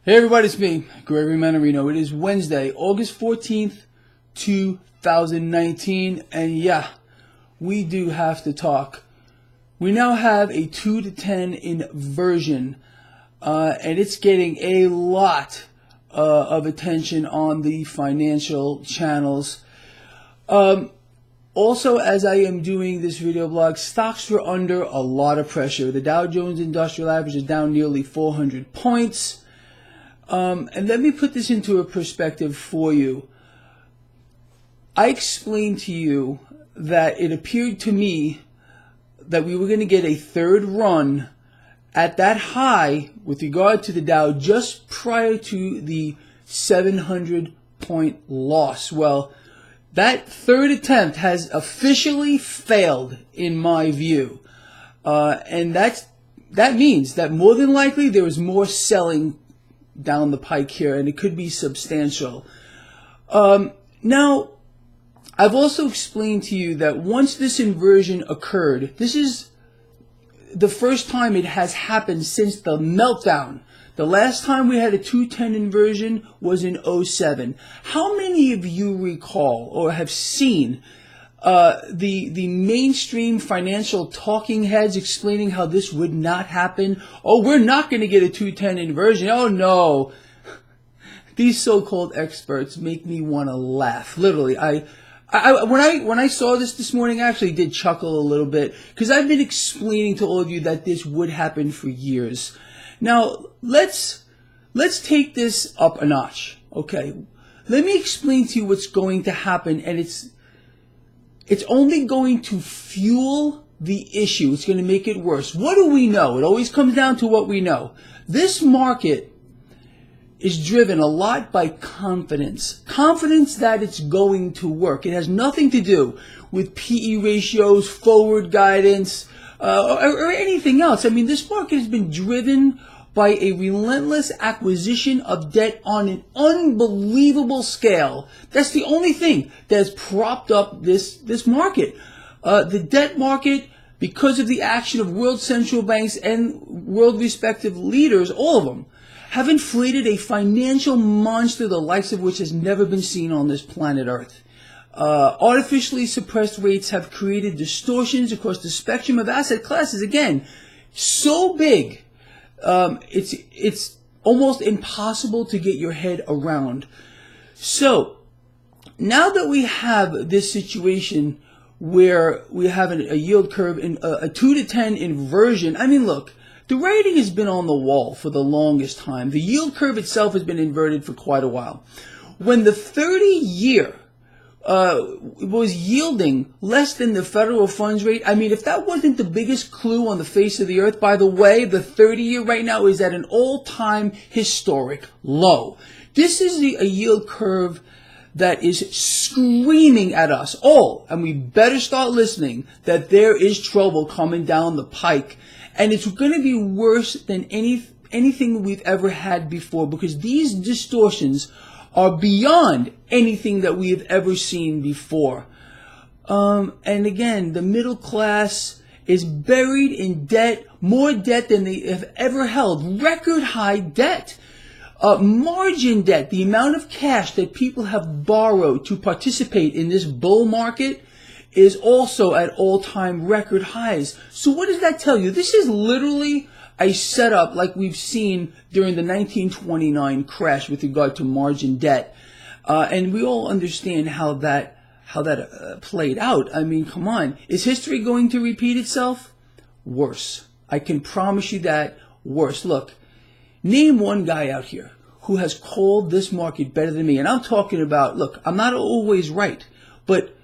Hey everybody, it's me, Gregory Mannarino. It is Wednesday, August 14th, 2019, and yeah, we do have to talk. We now have a 2 to 10 inversion, and it's getting a lot of attention on the financial channels. Also, as I am doing this video blog, stocks were under a lot of pressure. The Dow Jones Industrial Average is down nearly 400 points. And let me put this into a perspective for you. I explained to you that it appeared to me that we were going to get a third run at that high with regard to the Dow just prior to the 700-point loss. Well, that third attempt has officially failed in my view. And that means that more than likely there is more selling down the pike here, and it could be substantial. Now, I've also explained to you that once this inversion occurred, this is the first time it has happened since the meltdown. The last time we had a 210 inversion was in 2007. How many of you recall or have seen the mainstream financial talking heads explaining how this would not happen? Oh, we're not going to get a 210 inversion. Oh no. These so-called experts make me want to laugh. Literally, when I saw this morning, I actually did chuckle a little bit because I've been explaining to all of you that this would happen for years. Now, let's take this up a notch. Okay. Let me explain to you what's going to happen, and it's only going to fuel the issue. It's going to make it worse. What do we know? It always comes down to what we know. This market is driven a lot by confidence. Confidence that it's going to work. It has nothing to do with PE ratios, forward guidance, or anything else. I mean, this market has been driven by a relentless acquisition of debt on an unbelievable scale. That's the only thing that's propped up this market. The debt market, because of the action of world central banks and world respective leaders, all of them, have inflated a financial monster the likes of which has never been seen on this planet Earth. Artificially suppressed rates have created distortions across the spectrum of asset classes. Again, so big, it's almost impossible to get your head around. So now that we have this situation where we have a yield curve in a 2 to 10 inversion, I mean, look, the writing has been on the wall for the longest time. The yield curve itself has been inverted for quite a while. When the 30-year was yielding less than the federal funds rate, I mean, if that wasn't the biggest clue on the face of the earth, by the way, the 30-year right now is at an all-time historic low. This is a yield curve that is screaming at us all, and we better start listening, that there is trouble coming down the pike. And it's going to be worse than anything we've ever had before, because these distortions are beyond anything that we have ever seen before. And again, the middle class is buried in debt, more debt than they have ever held, record high debt. Margin debt, the amount of cash that people have borrowed to participate in this bull market, is also at all-time record highs. So what does that tell you? This is literally a setup like we've seen during the 1929 crash with regard to margin debt. And we all understand how that played out. I mean, come on. Is history going to repeat itself? Worse. I can promise you that. Worse. Look, name one guy out here who has called this market better than me. And I'm talking about, look, I'm not always right, but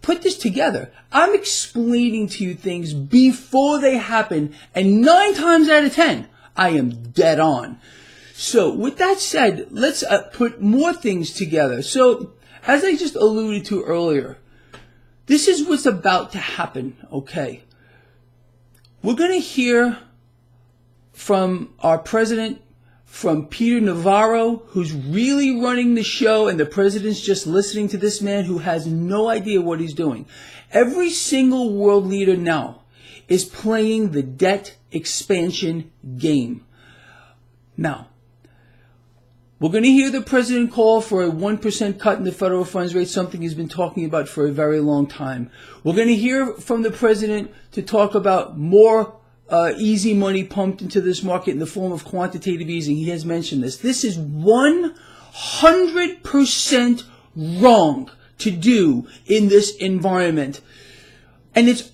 put this together. I'm explaining to you things before they happen, and 9 times out of 10, I am dead on. So with that said, let's put more things together. So as I just alluded to earlier, this is what's about to happen, okay? We're going to hear from our president, from Peter Navarro, who's really running the show, and the president's just listening to this man who has no idea what he's doing. Every single world leader now is playing the debt expansion game. Now, We're going to hear the president call for a 1% cut in the federal funds rate, something he's been talking about for a very long time. We're going to hear from the president to talk about more easy money pumped into this market in the form of quantitative easing. He has mentioned this. This is 100% wrong to do in this environment. And it's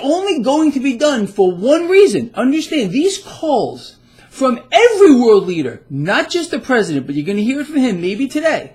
only going to be done for one reason. Understand, these calls from every world leader, not just the president, but you're going to hear it from him maybe today,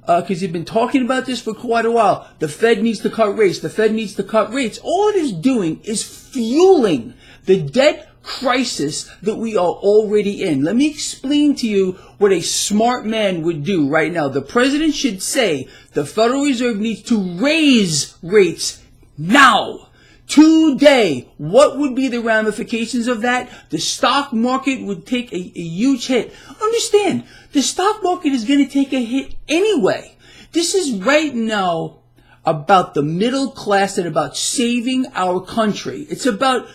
because he's been talking about this for quite a while. The Fed needs to cut rates. The Fed needs to cut rates. All it is doing is fueling the debt crisis that we are already in. Let me explain to you what a smart man would do right now. The president should say the Federal Reserve needs to raise rates now. Today, what would be the ramifications of that? The stock market would take a huge hit. Understand, the stock market is going to take a hit anyway. This is right now about the middle class and about saving our country. It's about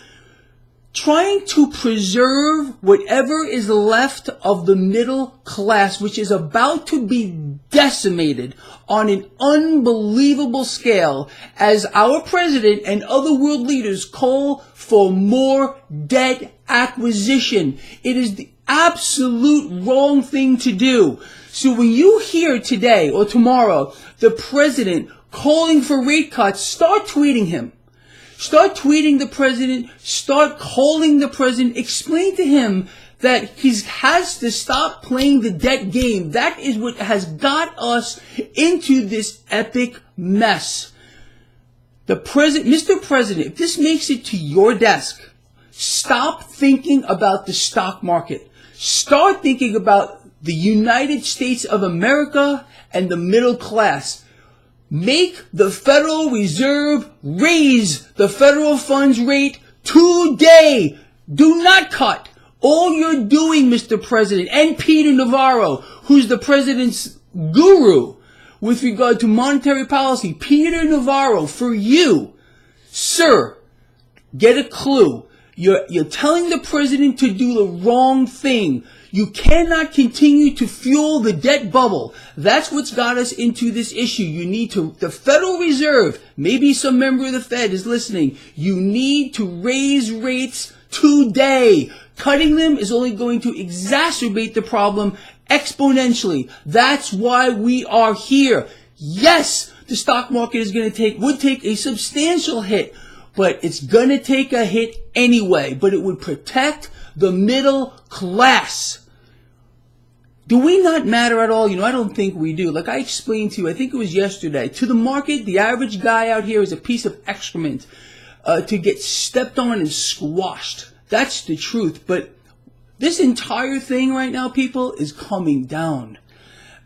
trying to preserve whatever is left of the middle class, which is about to be decimated on an unbelievable scale as our president and other world leaders call for more debt acquisition. It is the absolute wrong thing to do. So when you hear today or tomorrow the president calling for rate cuts, start tweeting him. Start tweeting the president, start calling the president, explain to him that he has to stop playing the debt game. That is what has got us into this epic mess. Mr. President, if this makes it to your desk, stop thinking about the stock market. Start thinking about the United States of America and the middle class. Make the Federal Reserve raise the federal funds rate today. Do not cut. All you're doing, Mr. President, and Peter Navarro, who's the president's guru with regard to monetary policy, Peter Navarro, for you, sir, get a clue. You're telling the president to do the wrong thing. You cannot continue to fuel the debt bubble. That's what's got us into this issue. You need to, the Federal Reserve, maybe some member of the Fed is listening, you need to raise rates today. Cutting them is only going to exacerbate the problem exponentially. That's why we are here. Yes, the stock market is would take a substantial hit, but it's going to take a hit anyway. But it would protect the middle class. Do we not matter at all? I don't think we do. Like I explained to you, I think it was yesterday, to the market, the average guy out here is a piece of excrement to get stepped on and squashed. That's the truth. But this entire thing right now, people, is coming down.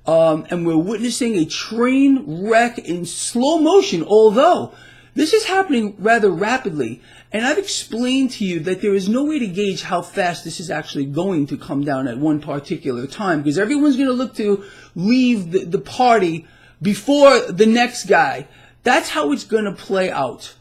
And we're witnessing a train wreck in slow motion, although this is happening rather rapidly. And I've explained to you that there is no way to gauge how fast this is actually going to come down at one particular time, because everyone's going to look to leave the party before the next guy. That's how it's going to play out.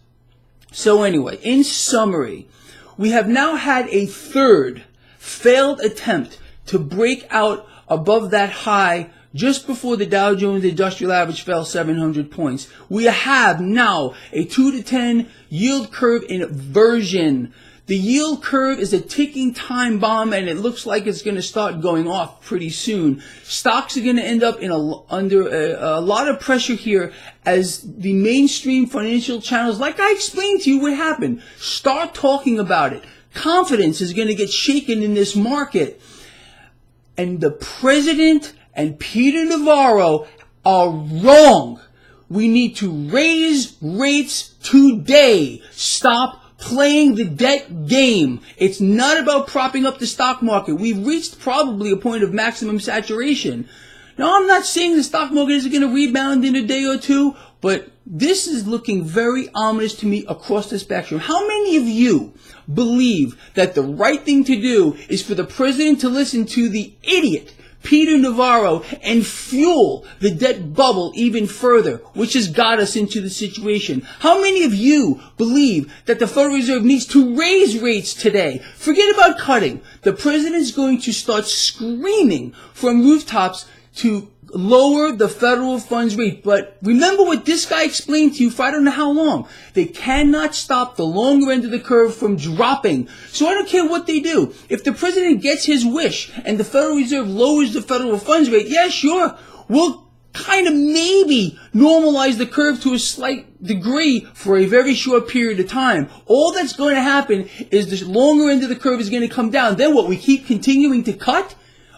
So anyway, in summary, we have now had a third failed attempt to break out above that high just before the Dow Jones Industrial Average fell 700 points. We have now a 2 to 10 yield curve inversion. The yield curve is a ticking time bomb, and it looks like it's going to start going off pretty soon. Stocks are going to end up under a lot of pressure here as the mainstream financial channels, like I explained to you what happened, start talking about it. Confidence is going to get shaken in this market. And the president and Peter Navarro are wrong. We need to raise rates today. Stop playing the debt game. It's not about propping up the stock market. We've reached probably a point of maximum saturation. Now, I'm not saying the stock market is going to rebound in a day or two, but this is looking very ominous to me across the spectrum. How many of you believe that the right thing to do is for the president to listen to the idiot Peter Navarro and fuel the debt bubble even further, which has got us into the situation? How many of you believe that the Federal Reserve needs to raise rates today? Forget about cutting. The president's going to start screaming from rooftops to lower the federal funds rate. But remember what this guy explained to you for I don't know how long. They cannot stop the longer end of the curve from dropping. So I don't care what they do. If the president gets his wish and the Federal Reserve lowers the federal funds rate, yeah, sure, we'll kind of maybe normalize the curve to a slight degree for a very short period of time. All that's going to happen is the longer end of the curve is going to come down. Then what, we keep continuing to cut?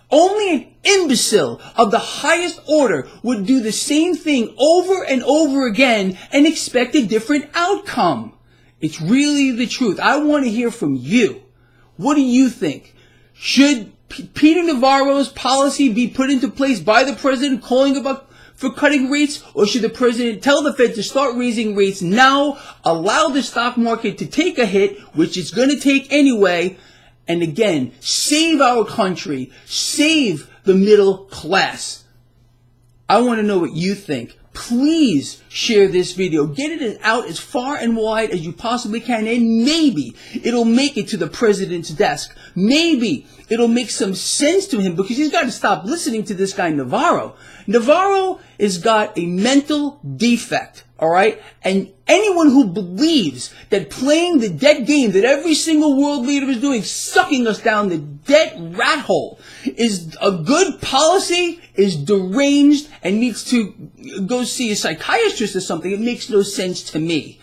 Only an imbecile of the highest order would do the same thing over and over again and expect a different outcome. It's really the truth. I want to hear from you. What do you think? Should Peter Navarro's policy be put into place by the president calling for cutting rates, or should the president tell the Fed to start raising rates now, allow the stock market to take a hit, which it's going to take anyway, and again, save our country, save the middle class? I want to know what you think. Please share this video. Get it out as far and wide as you possibly can, and maybe it'll make it to the president's desk. Maybe it'll make some sense to him, because he's got to stop listening to this guy Navarro. Navarro has got a mental defect, all right? And anyone who believes that playing the debt game that every single world leader is doing, sucking us down the debt rat hole, is a good policy, is deranged and needs to go see a psychiatrist or something. It makes no sense to me.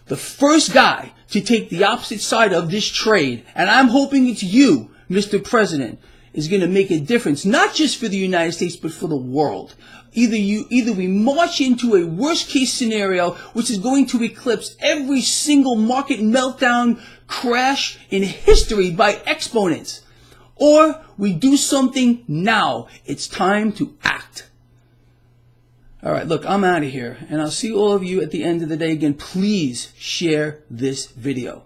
The first guy to take the opposite side of this trade, and I'm hoping it's you, Mr. President, is going to make a difference, not just for the United States, but for the world. Either we march into a worst case scenario, which is going to eclipse every single market meltdown crash in history by exponents, or we do something now. It's time to act. All right, look, I'm out of here, and I'll see all of you at the end of the day. Again, please share this video.